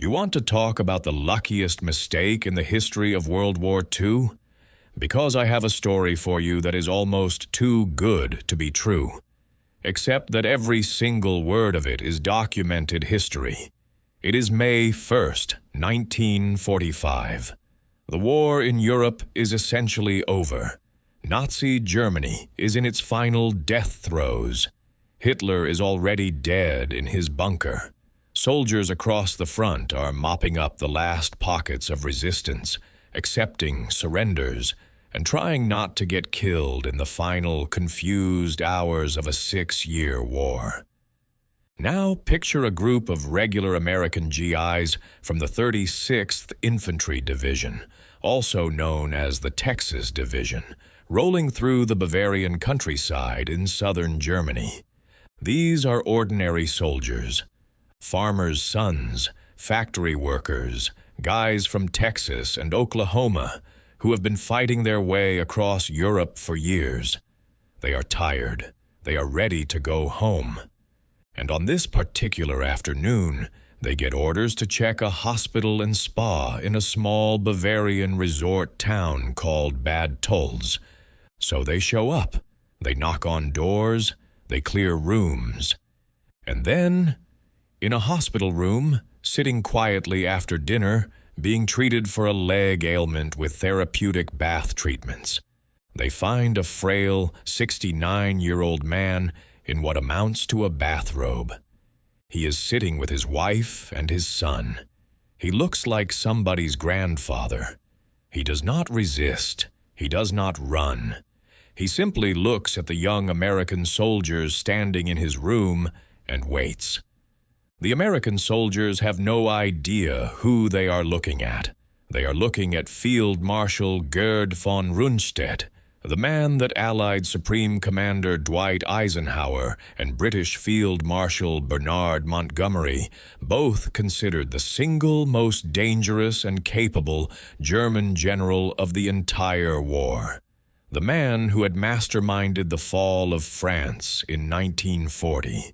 You want to talk about the luckiest mistake in the history of World War II? Because I have a story for you that is almost too good to be true. Except that every single word of it is documented history. It is May 1st, 1945. The war in Europe is essentially over. Nazi Germany is in its final death throes. Hitler is already dead in his bunker. Soldiers across the front are mopping up the last pockets of resistance, accepting surrenders, and trying not to get killed in the final confused hours of a 6-year war. Now picture a group of regular American GIs from the 36th Infantry Division, also known as the Texas Division, rolling through the Bavarian countryside in southern Germany. These are ordinary soldiers. Farmers' sons, factory workers, guys from Texas and Oklahoma who have been fighting their way across Europe for years. They are tired. They are ready to go home. And on this particular afternoon, they get orders to check a hospital and spa in a small Bavarian resort town called Bad Tolz. So they show up. They knock on doors. They clear rooms. And then, in a hospital room, sitting quietly after dinner, being treated for a leg ailment with therapeutic bath treatments, they find a frail 69-year-old man in what amounts to a bathrobe. He is sitting with his wife and his son. He looks like somebody's grandfather. He does not resist. He does not run. He simply looks at the young American soldiers standing in his room and waits. The American soldiers have no idea who they are looking at. They are looking at Field Marshal Gerd von Rundstedt, the man that Allied Supreme Commander Dwight Eisenhower and British Field Marshal Bernard Montgomery both considered the single most dangerous and capable German general of the entire war. The man who had masterminded the fall of France in 1940.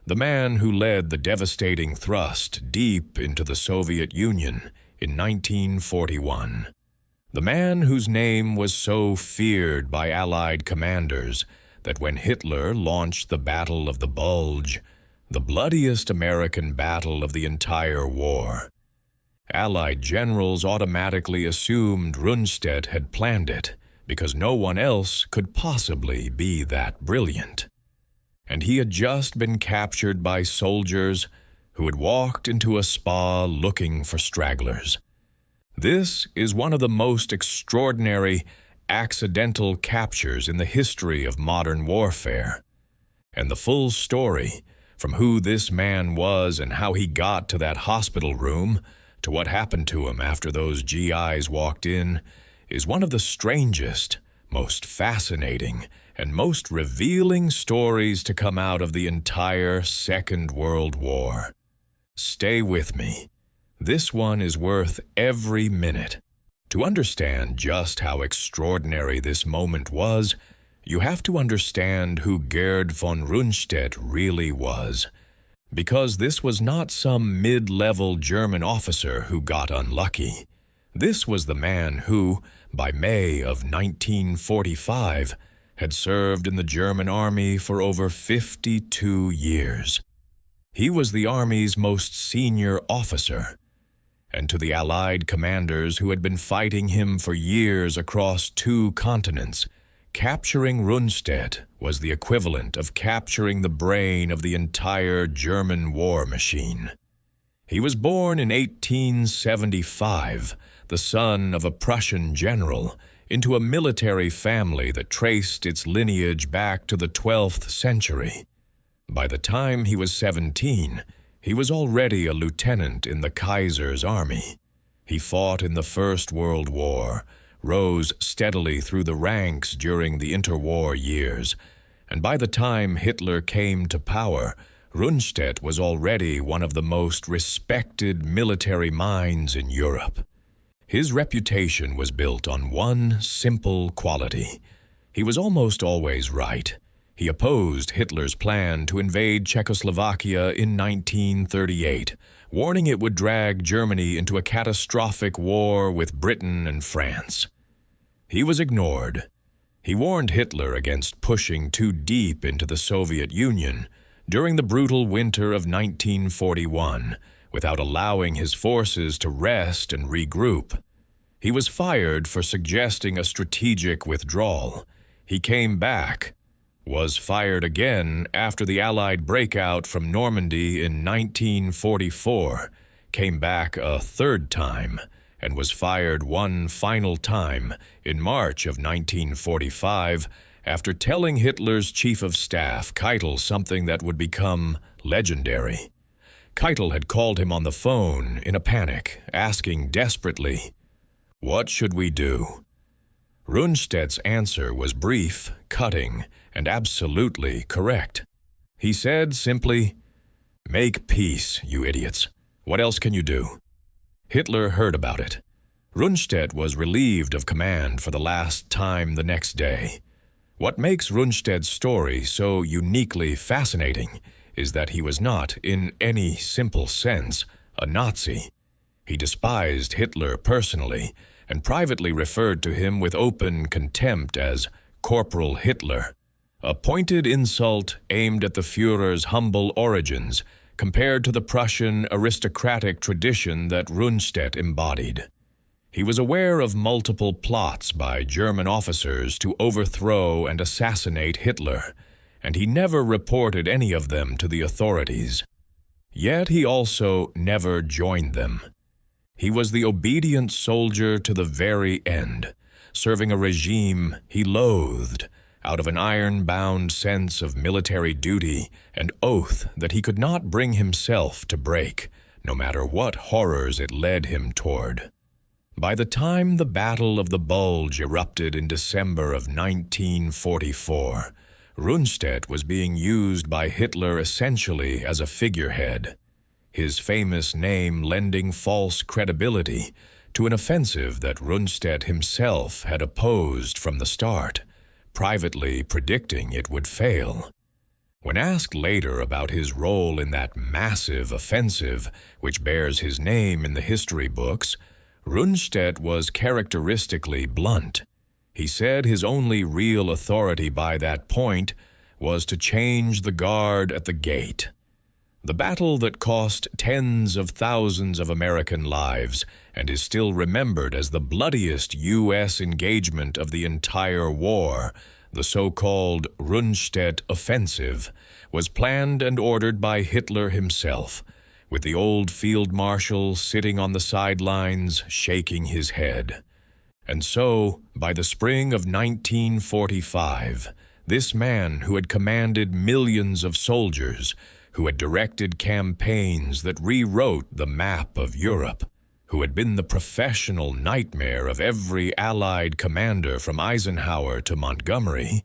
The man who led the devastating thrust deep into the Soviet Union in 1941. The man whose name was so feared by Allied commanders that when Hitler launched the Battle of the Bulge, the bloodiest American battle of the entire war, Allied generals automatically assumed Rundstedt had planned it because no one else could possibly be that brilliant. And he had just been captured by soldiers who had walked into a spa looking for stragglers. This is one of the most extraordinary accidental captures in the history of modern warfare. And the full story, from who this man was and how he got to that hospital room, to what happened to him after those GIs walked in, is one of the strangest, most fascinating, and most revealing stories to come out of the entire Second World War. Stay with me. This one is worth every minute. To understand just how extraordinary this moment was, you have to understand who Gerd von Rundstedt really was. Because this was not some mid-level German officer who got unlucky. This was the man who, by May of 1945, had served in the German army for over 52 years. He was the army's most senior officer, and to the Allied commanders who had been fighting him for years across 2 continents, capturing Rundstedt was the equivalent of capturing the brain of the entire German war machine. He was born in 1875, the son of a Prussian general, into a military family that traced its lineage back to the 12th century. By the time he was 17, he was already a lieutenant in the Kaiser's army. He fought in the First World War, rose steadily through the ranks during the interwar years, and by the time Hitler came to power, Rundstedt was already one of the most respected military minds in Europe. His reputation was built on one simple quality. He was almost always right. He opposed Hitler's plan to invade Czechoslovakia in 1938, warning it would drag Germany into a catastrophic war with Britain and France. He was ignored. He warned Hitler against pushing too deep into the Soviet Union during the brutal winter of 1941 without allowing his forces to rest and regroup. He was fired for suggesting a strategic withdrawal. He came back, was fired again after the Allied breakout from Normandy in 1944, came back a third time, and was fired one final time in March of 1945 after telling Hitler's chief of staff, Keitel, something that would become legendary. Keitel had called him on the phone in a panic, asking desperately, "What should we do?" Rundstedt's answer was brief, cutting, and absolutely correct. He said simply, "Make peace, you idiots. What else can you do?" Hitler heard about it. Rundstedt was relieved of command for the last time the next day. What makes Rundstedt's story so uniquely fascinating is that he was not, in any simple sense, a Nazi. He despised Hitler personally and privately referred to him with open contempt as Corporal Hitler, a pointed insult aimed at the Führer's humble origins compared to the Prussian aristocratic tradition that Rundstedt embodied. He was aware of multiple plots by German officers to overthrow and assassinate Hitler, and he never reported any of them to the authorities. Yet he also never joined them. He was the obedient soldier to the very end, serving a regime he loathed, out of an iron-bound sense of military duty and oath that he could not bring himself to break, no matter what horrors it led him toward. By the time the Battle of the Bulge erupted in December of 1944, Rundstedt was being used by Hitler essentially as a figurehead, his famous name lending false credibility to an offensive that Rundstedt himself had opposed from the start, privately predicting it would fail. When asked later about his role in that massive offensive, which bears his name in the history books, Rundstedt was characteristically blunt. He said his only real authority by that point was to change the guard at the gate. The battle that cost tens of thousands of American lives and is still remembered as the bloodiest U.S. engagement of the entire war, the so-called Rundstedt Offensive, was planned and ordered by Hitler himself, with the old Field Marshal sitting on the sidelines shaking his head. And so, by the spring of 1945, this man who had commanded millions of soldiers, who had directed campaigns that rewrote the map of Europe, who had been the professional nightmare of every Allied commander from Eisenhower to Montgomery,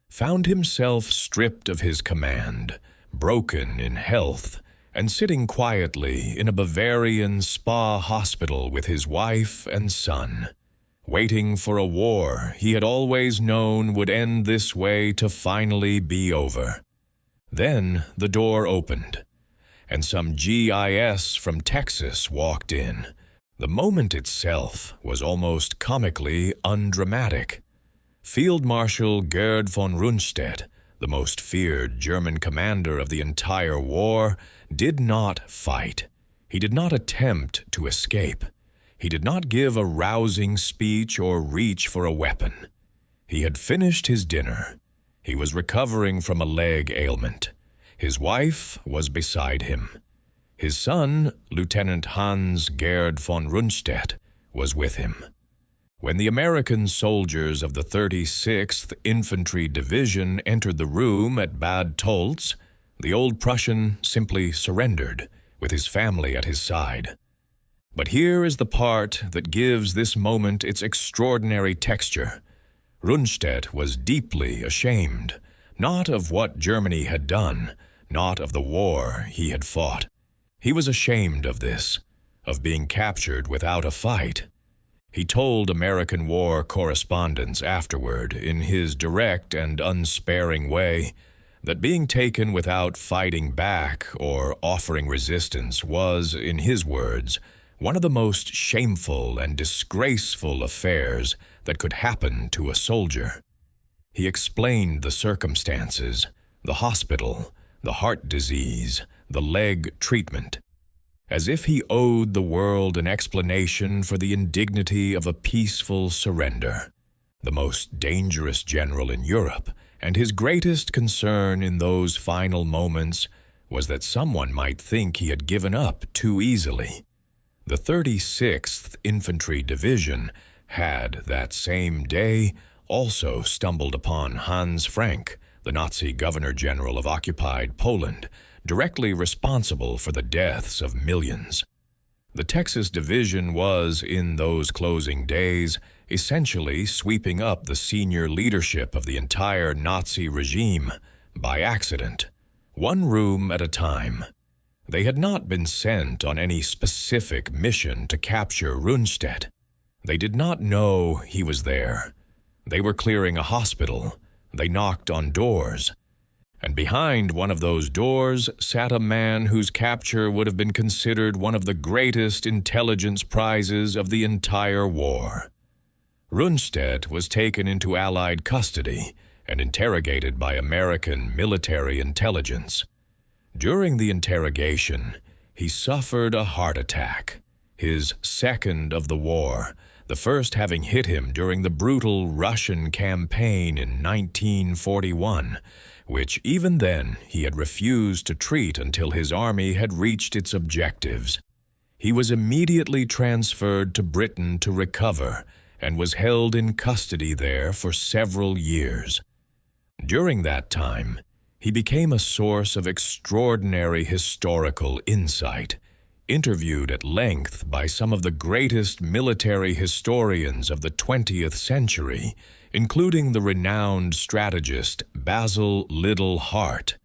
found himself stripped of his command, broken in health, and sitting quietly in a Bavarian spa hospital with his wife and son, waiting for a war he had always known would end this way to finally be over. Then the door opened, and some GIS from Texas walked in. The moment itself was almost comically undramatic. Field Marshal Gerd von Rundstedt, the most feared German commander of the entire war, did not fight. He did not attempt to escape. He did not give a rousing speech or reach for a weapon. He had finished his dinner. He was recovering from a leg ailment. His wife was beside him. His son, Lieutenant Was Gerd von Rundstedt, was with him. When the American soldiers of the 36th Infantry Division entered the room at Bad Tolz, the old Prussian simply surrendered, with his family at his side. But here is the part that gives this moment its extraordinary texture. Rundstedt was deeply ashamed, not of what Germany had done, not of the war he had fought. He was ashamed of this, of being captured without a fight. He told American war correspondents afterward, in his direct and unsparing way, that being taken without fighting back or offering resistance was, in his words, one of the most shameful and disgraceful affairs that could happen to a soldier. He explained the circumstances, the hospital, the heart disease, the leg treatment, as if he owed the world an explanation for the indignity of a peaceful surrender. The most dangerous general in Europe, and his greatest concern in those final moments was that someone might think he had given up too easily. The 36th Infantry Division had, that same day, also stumbled upon Hans Frank, the Nazi governor-general of occupied Poland, directly responsible for the deaths of millions. The Texas Division was, in those closing days, essentially sweeping up the senior leadership of the entire Nazi regime by accident, one room at a time. They had not been sent on any specific mission to capture Rundstedt. They did not know he was there. They were clearing a hospital. They knocked on doors. And behind one of those doors sat a man whose capture would have been considered one of the greatest intelligence prizes of the entire war. Rundstedt was taken into Allied custody and interrogated by American military intelligence. During the interrogation, he suffered a heart attack, his second of the war, the first having hit him during the brutal Russian campaign in 1941, which even then he had refused to treat until his army had reached its objectives. He was immediately transferred to Britain to recover and was held in custody there for several years. During that time, he became a source of extraordinary historical insight, interviewed at length by some of the greatest military historians of the 20th century, including the renowned strategist Basil Liddell Hart.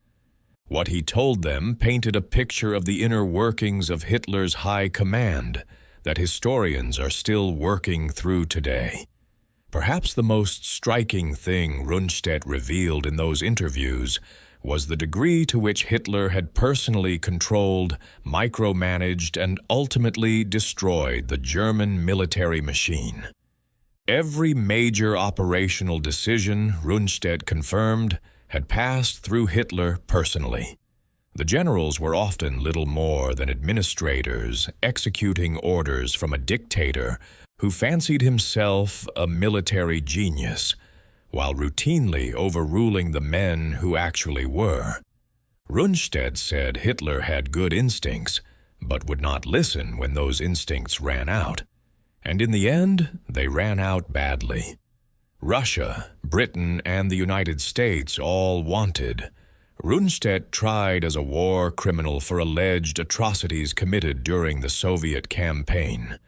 What he told them painted a picture of the inner workings of Hitler's high command that historians are still working through today. Perhaps the most striking thing Rundstedt revealed in those interviews was the degree to which Hitler had personally controlled, micromanaged, and ultimately destroyed the German military machine. Every major operational decision, Rundstedt confirmed, had passed through Hitler personally. The generals were often little more than administrators executing orders from a dictator who fancied himself a military genius, while routinely overruling the men who actually were. Rundstedt said Hitler had good instincts, but would not listen when those instincts ran out. And in the end, they ran out badly. Russia, Britain, and the United States all wanted. Rundstedt tried as a war criminal for alleged atrocities committed during the Soviet campaign,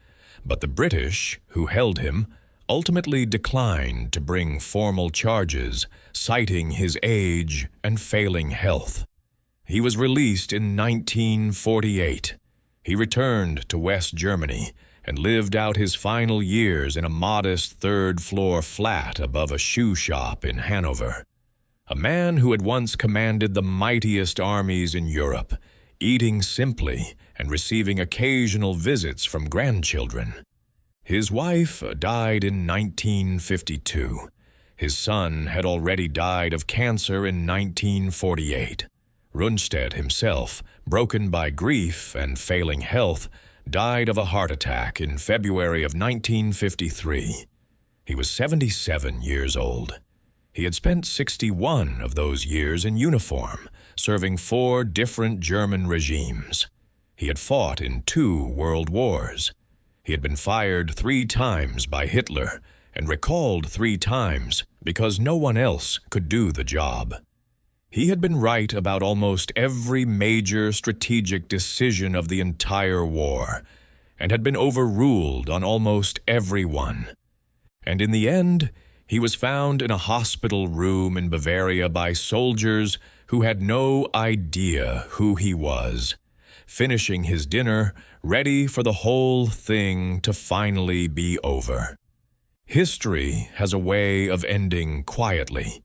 but the British, who held him, ultimately declined to bring formal charges, citing his age and failing health. He was released in 1948. He returned to West Germany and lived out his final years in a modest third-floor flat above a shoe shop in Hanover. A man who had once commanded the mightiest armies in Europe, eating simply and receiving occasional visits from grandchildren. His wife died in 1952. His son had already died of cancer in 1948. Rundstedt himself, broken by grief and failing health, died of a heart attack in February of 1953. He was 77 years old. He had spent 61 of those years in uniform, serving 4 different German regimes. He had fought in 2 world wars. He had been fired 3 times by Hitler and recalled 3 times because no one else could do the job. He had been right about almost every major strategic decision of the entire war and had been overruled on almost every one. And in the end, he was found in a hospital room in Bavaria by soldiers who had no idea who he was, finishing his dinner, ready for the whole thing to finally be over. History has a way of ending quietly,